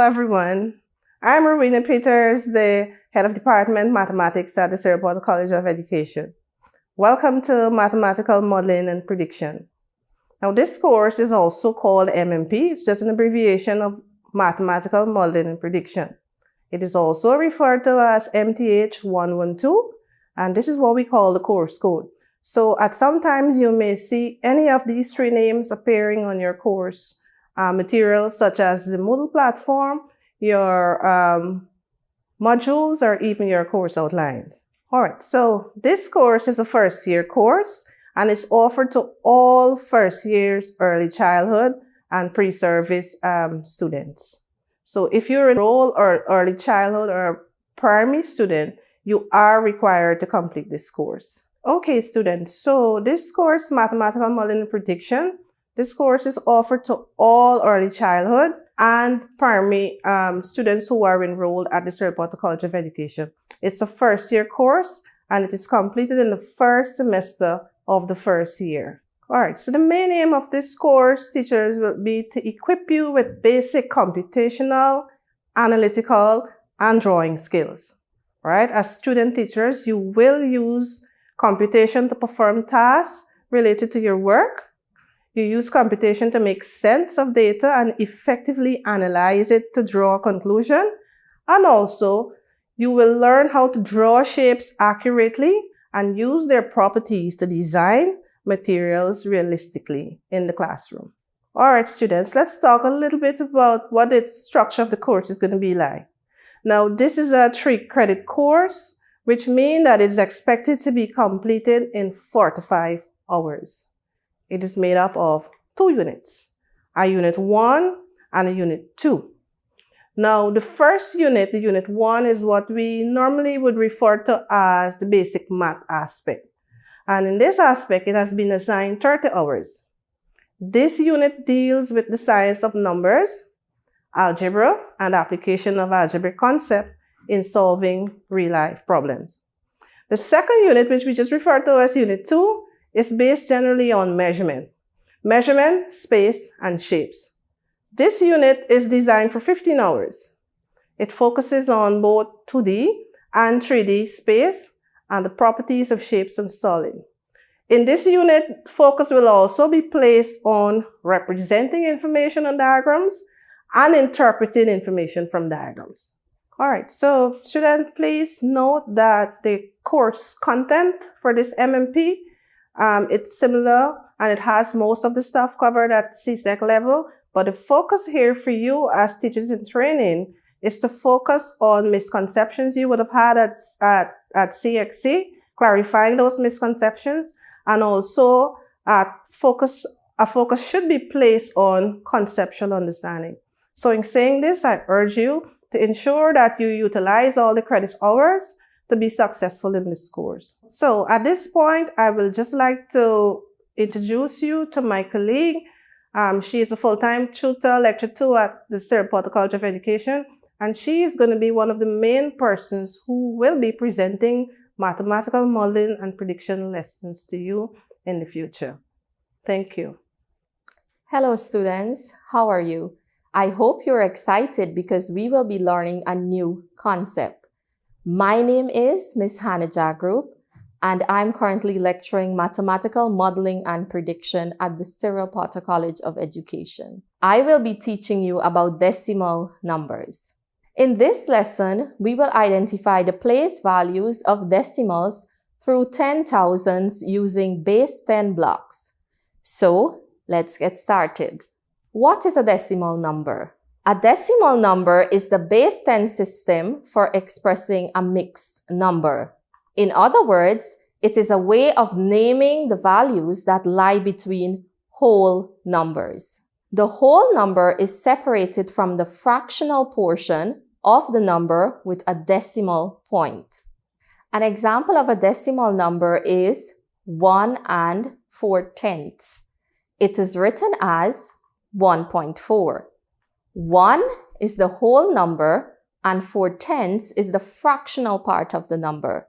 everyone. I'm Rowena Peters, the Head of Department Mathematics at the Sarasota College of Education. Welcome to Mathematical Modeling and Prediction. Now, this course is also called MMP. It's just an abbreviation of Mathematical Modeling and Prediction. It is also referred to as MTH 112, and this is what we call the course code. So at some times you may see any of these three names appearing on your course materials, such as the Moodle platform, your modules, or even your course outlines. All right, so this course is a first-year course, and it's offered to all first years early childhood and pre-service students. So if you're enrolled or early childhood or primary student, you are required to complete this course. Okay, students, so this course, Mathematical Modeling and Prediction, this course is offered to all early childhood and primary students who are enrolled at the Sarasota College of Education. It's a first-year course, and it is completed in the first semester of the first year. All right, so the main aim of this course, teachers, will be to equip you with basic computational, analytical, and drawing skills. All right, as student teachers, you will use computation to perform tasks related to your work. You use computation to make sense of data and effectively analyze it to draw a conclusion. And also, you will learn how to draw shapes accurately and use their properties to design materials realistically in the classroom. All right, students, let's talk a little bit about what the structure of the course is going to be like. Now, this is a 3-credit course, which means that it's expected to be completed in 45 hours. It is made up of 2 units, a Unit 1 and a Unit 2. Now, the first unit, the Unit 1, is what we normally would refer to as the basic math aspect. And in this aspect, it has been assigned 30 hours. This unit deals with the science of numbers, algebra, and application of algebraic concepts in solving real-life problems. The second unit, which we just refer to as Unit 2, is based generally on measurement, space, and shapes. This unit is designed for 15 hours. It focuses on both 2D and 3D space and the properties of shapes and solid. In this unit, focus will also be placed on representing information on diagrams and interpreting information from diagrams. All right, so students, please note that the course content for this MMP, it's similar and it has most of the stuff covered at CSEC level, but the focus here for you as teachers in training is to focus on misconceptions you would have had at CXC, clarifying those misconceptions, and also a focus should be placed on conceptual understanding. So in saying this, I urge you to ensure that you utilize all the credit hours to be successful in this course. So at this point, I will just like to introduce you to my colleague. She is a full-time tutor, lecturer 2 at the Sarasota College of Education, and she is going to be one of the main persons who will be presenting mathematical modeling and prediction lessons to you in the future. Thank you. Hello students, how are you? I hope you're excited because we will be learning a new concept. My name is Ms. Hannah Jagrup, and I'm currently lecturing Mathematical Modeling and Prediction at the Sarasota College of Education. I will be teaching you about decimal numbers. In this lesson, we will identify the place values of decimals through 10,000s using base 10 blocks. So, let's get started. What is a decimal number? A decimal number is the base 10 system for expressing a mixed number. In other words, it is a way of naming the values that lie between whole numbers. The whole number is separated from the fractional portion of the number with a decimal point. An example of a decimal number is 1 4/10. It is written as 1.4. 1 is the whole number and 4/10 is the fractional part of the number.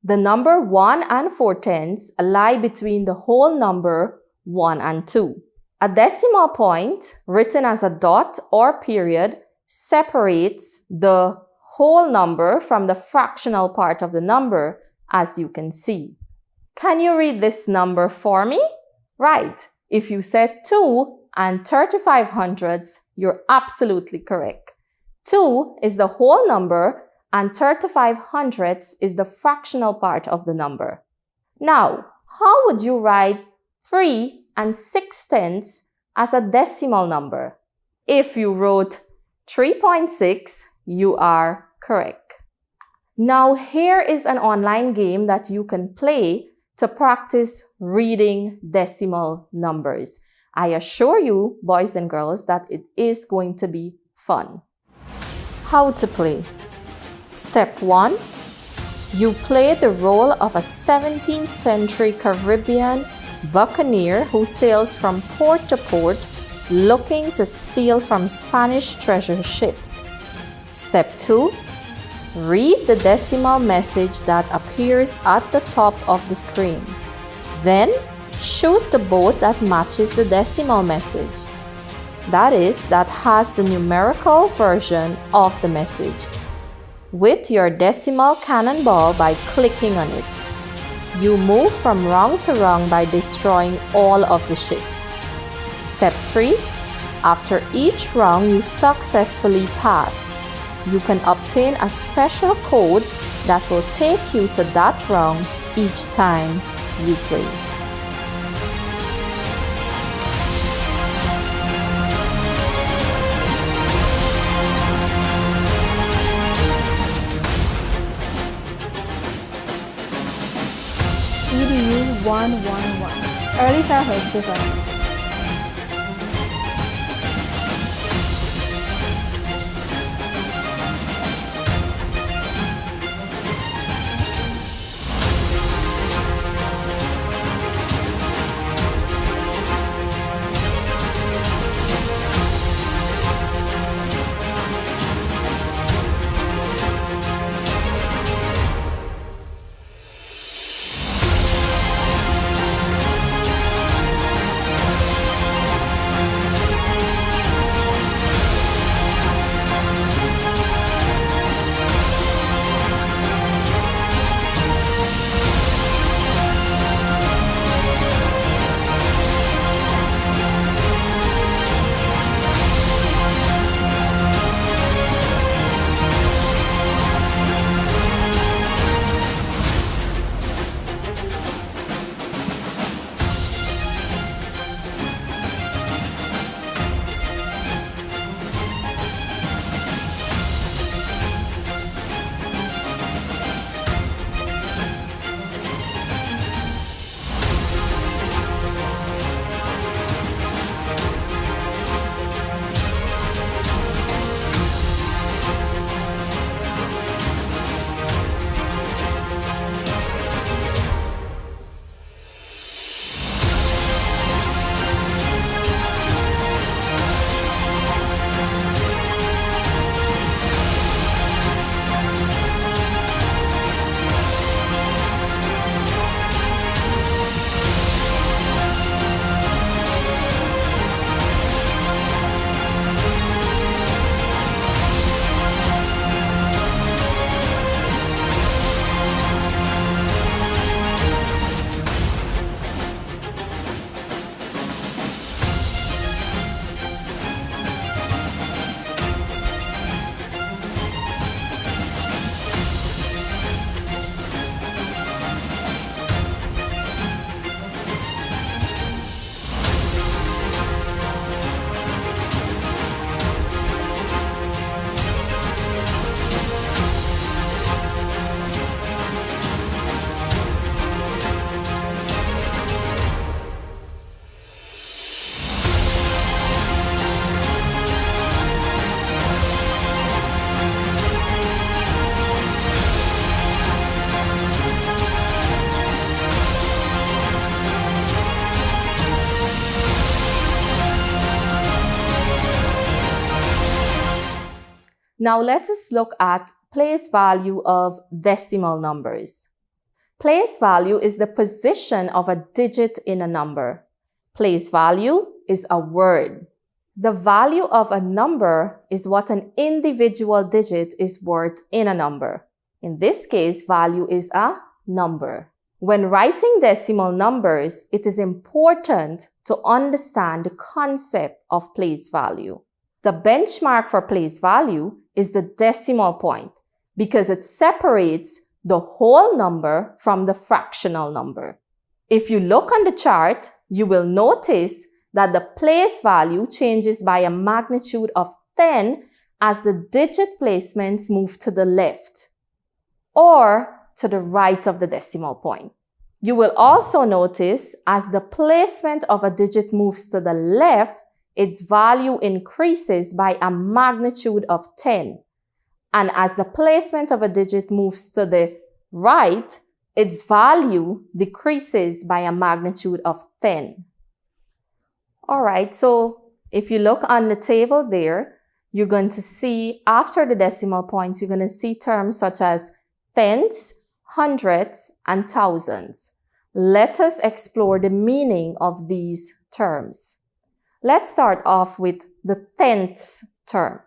The number 1 4/10 lie between the whole number 1 and 2. A decimal point, written as a dot or period, separates the whole number from the fractional part of the number, as you can see. Can you read this number for me? Right. If you said 2 and 35 hundredths, you're absolutely correct. 2 is the whole number and 35 hundredths is the fractional part of the number. Now, how would you write 3 and 6/10 as a decimal number? If you wrote 3.6, you are correct. Now, here is an online game that you can play to practice reading decimal numbers. I assure you, boys and girls, that it is going to be fun. How to play? Step 1. You play the role of a 17th century Caribbean buccaneer who sails from port to port looking to steal from Spanish treasure ships. Step 2. Read the decimal message that appears at the top of the screen. Then, shoot the boat that matches the decimal message. That is, that has the numerical version of the message. With your decimal cannonball by clicking on it. You move from rung to rung by destroying all of the ships. Step 3. After each rung you successfully pass, you can obtain a special code that will take you to that rung each time you play. EDU 111 Early Childhood Development. Now let us look at place value of decimal numbers. Place value is the position of a digit in a number. Place value is a word. The value of a number is what an individual digit is worth in a number. In this case, value is a number. When writing decimal numbers, it is important to understand the concept of place value. The benchmark for place value is the decimal point because it separates the whole number from the fractional number. If you look on the chart, you will notice that the place value changes by a magnitude of 10 as the digit placements move to the left or to the right of the decimal point. You will also notice as the placement of a digit moves to the left, its value increases by a magnitude of 10. And as the placement of a digit moves to the right, its value decreases by a magnitude of 10. All right, so if you look on the table there, you're going to see after the decimal points, you're going to see terms such as tenths, hundredths, and thousands. Let us explore the meaning of these terms. Let's start off with the tenths term.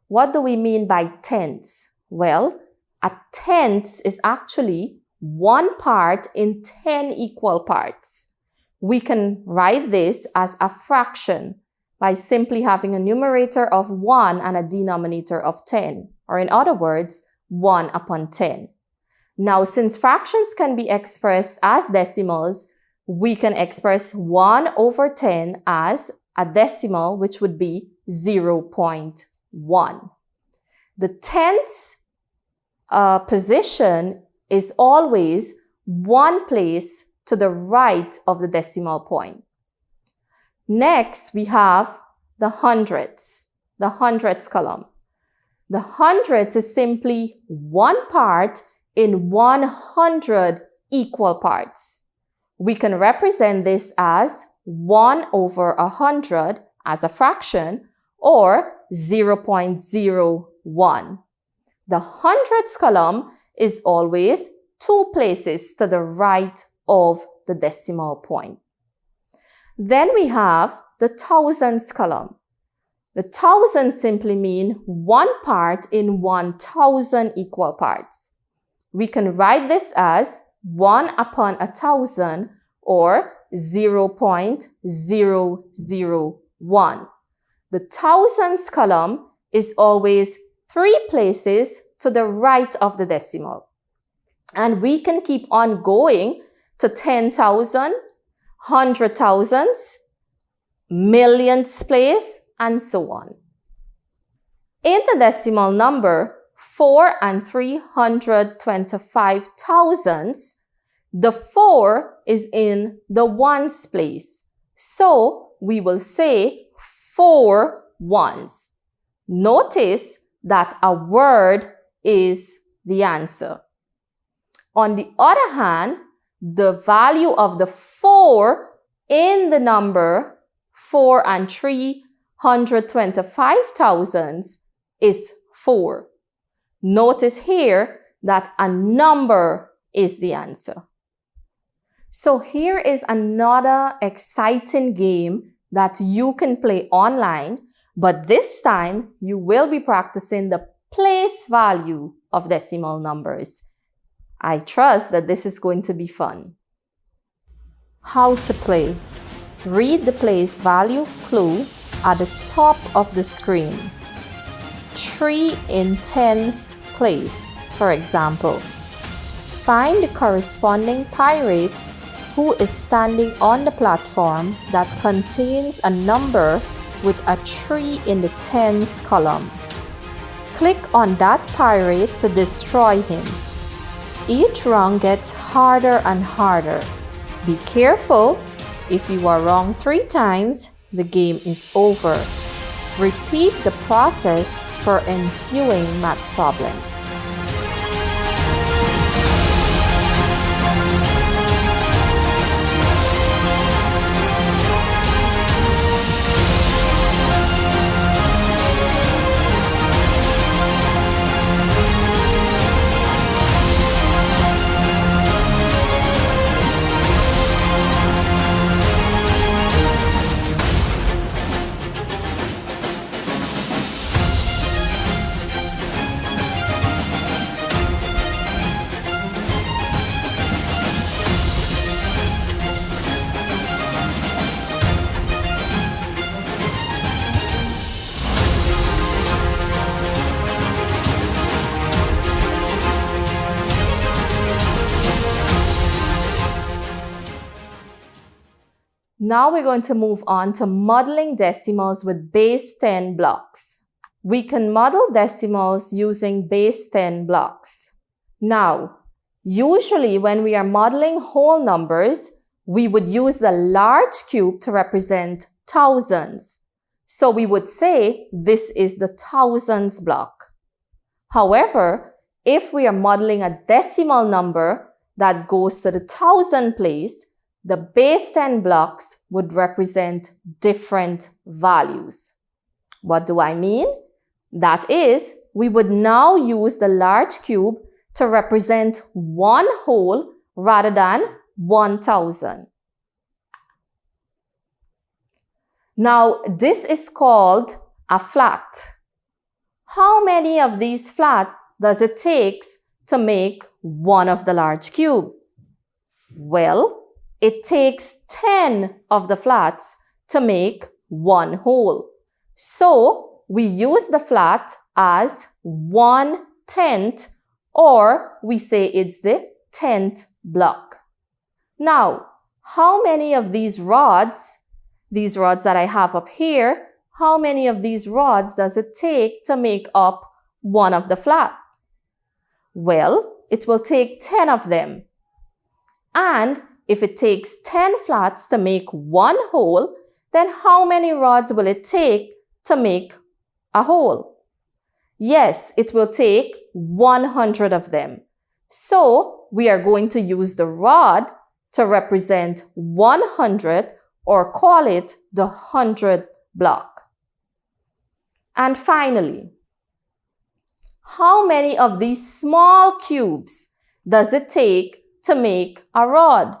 What do we mean by tenths? Well, a tenth is actually 1 part in 10 equal parts. We can write this as a fraction by simply having a numerator of 1 and a denominator of 10, or in other words, 1 upon 10. Now, since fractions can be expressed as decimals, we can express 1 over 10 as a decimal, which would be 0.1. The tenths position is always 1 place to the right of the decimal point. Next, we have the hundredths column. The hundredths is simply 1 part in 100 equal parts. We can represent this as 1 over 100 as a fraction or 0.01. The hundredths column is always 2 places to the right of the decimal point. Then we have the thousands column. The thousands simply mean 1 part in 1,000 equal parts. We can write this as 1 upon 1,000 or 0.001. The thousands column is always 3 places to the right of the decimal. And we can keep on going to 10,000, 100,000s, millionths place, and so on. In the decimal number 4 and 325 thousandths, the 4 is in the ones place. So we will say 4 ones. Notice that a word is the answer. On the other hand, the value of the 4 in the number 4 and 325 thousandths is 4. Notice here that a number is the answer. So here is another exciting game that you can play online, but this time you will be practicing the place value of decimal numbers. I trust that this is going to be fun. How to play. Read the place value clue at the top of the screen. 3 in tens place, for example. Find the corresponding pirate who is standing on the platform that contains a number with a 3 in the tens column. Click on that pirate to destroy him. Each round gets harder and harder. Be careful. If you are wrong 3 times, the game is over. Repeat the process for ensuing math problems. Now we're going to move on to modeling decimals with base 10 blocks. We can model decimals using base 10 blocks. Now, usually when we are modeling whole numbers, we would use the large cube to represent thousands. So we would say this is the thousands block. However, if we are modeling a decimal number that goes to the thousand place, the base 10 blocks would represent different values. What do I mean? That is, we would now use the large cube to represent one whole rather than 1,000. Now, this is called a flat. How many of these flat does it take to make one of the large cube? Well, it takes 10 of the flats to make one whole. So, we use the flat as 1/10, or we say it's the 10th block. Now, how many of these rods that I have up here, how many of these rods does it take to make up one of the flat? Well, it will take 10 of them. And if it takes 10 flats to make one whole, then how many rods will it take to make a whole? Yes, it will take 100 of them. So we are going to use the rod to represent 100, or call it the 100th block. And finally, how many of these small cubes does it take to make a rod?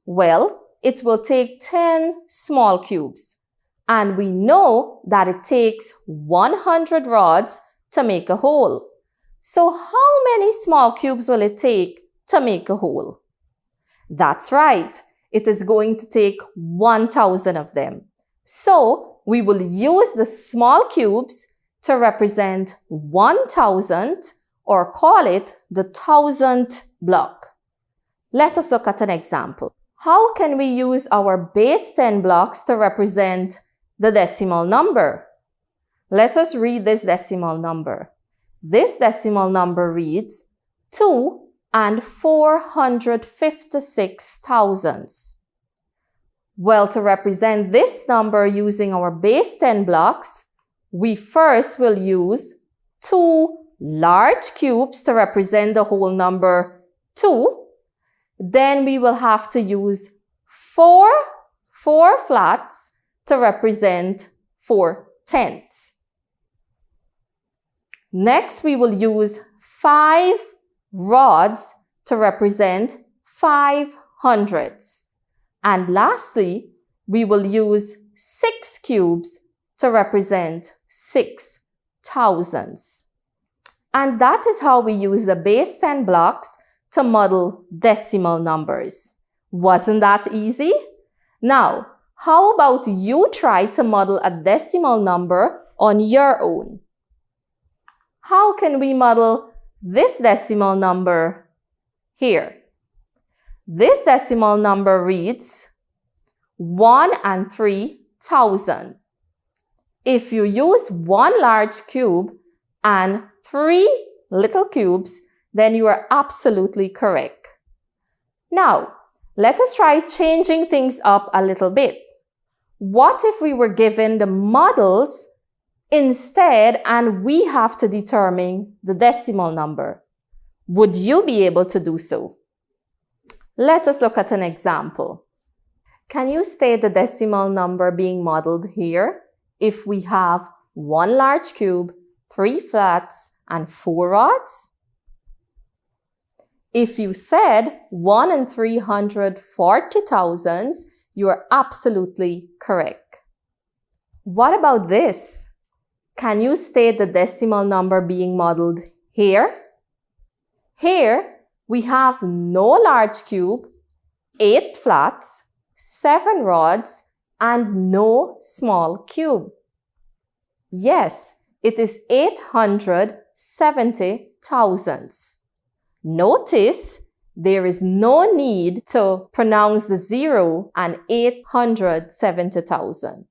Well, it will take 10 small cubes. And we know that it takes 100 rods to make a hole. So how many small cubes will it take to make a hole? That's right. It is going to take 1,000 of them. So we will use the small cubes to represent 1,000, or call it the 1,000th block. Let us look at an example. How can we use our base 10 blocks to represent the decimal number? Let us read this decimal number. This decimal number reads 2 and 456 thousandths. Well, to represent this number using our base 10 blocks, we first will use 2 large cubes to represent the whole number 2. Then we will have to use 4 flats to represent 4/10ths. Next, we will use 5 rods to represent 5/100ths. And lastly, we will use 6 cubes to represent 6/1000ths. And that is how we use the base 10 blocks to model decimal numbers. Wasn't that easy? Now, how about you try to model a decimal number on your own? How can we model this decimal number here? This decimal number reads 1 and 3,000. If you use 1 large cube and 3 little cubes, then you are absolutely correct. Now, let us try changing things up a little bit. What if we were given the models instead and we have to determine the decimal number? Would you be able to do so? Let us look at an example. Can you state the decimal number being modeled here if we have 1 large cube, 3 flats, and 4 rods? If you said 1 and 340 thousandths, you are absolutely correct. What about this? Can you state the decimal number being modeled here? Here, we have no large cube, 8 flats, 7 rods, and no small cube. Yes, it is 870 thousandths. Notice There is no need to pronounce the 0 and 870,000.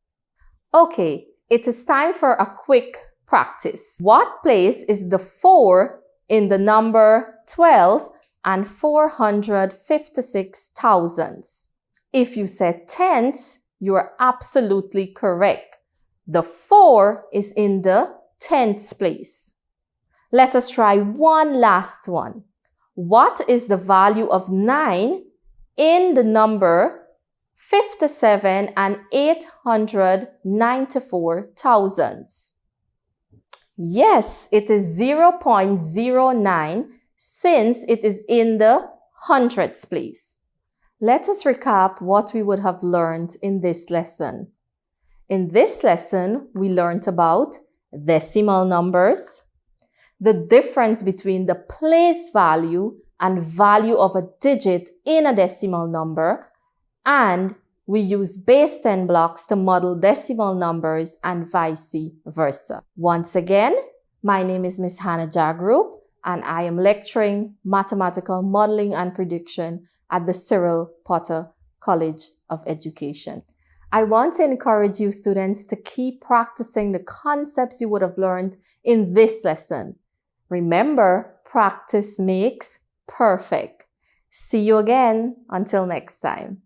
Okay, it is time for a quick practice. What place is the 4 in the number 12 and 456 thousands? If you said tenths, you are absolutely correct. The 4 is in the tenths place. Let us try one last one. What is the value of 9 in the number 57 and 894 thousands? Yes, it is 0.09 since it is in the hundredths place. Let us recap what we would have learned in this lesson. In this lesson, we learned about decimal numbers, the difference between the place value and value of a digit in a decimal number, and we use base 10 blocks to model decimal numbers and vice versa. Once again, my name is Ms. Hannah Jagrup, and I am lecturing mathematical modeling and prediction at the Cyril Potter College of Education. I want to encourage you students to keep practicing the concepts you would have learned in this lesson. Remember, practice makes perfect. See you again until next time.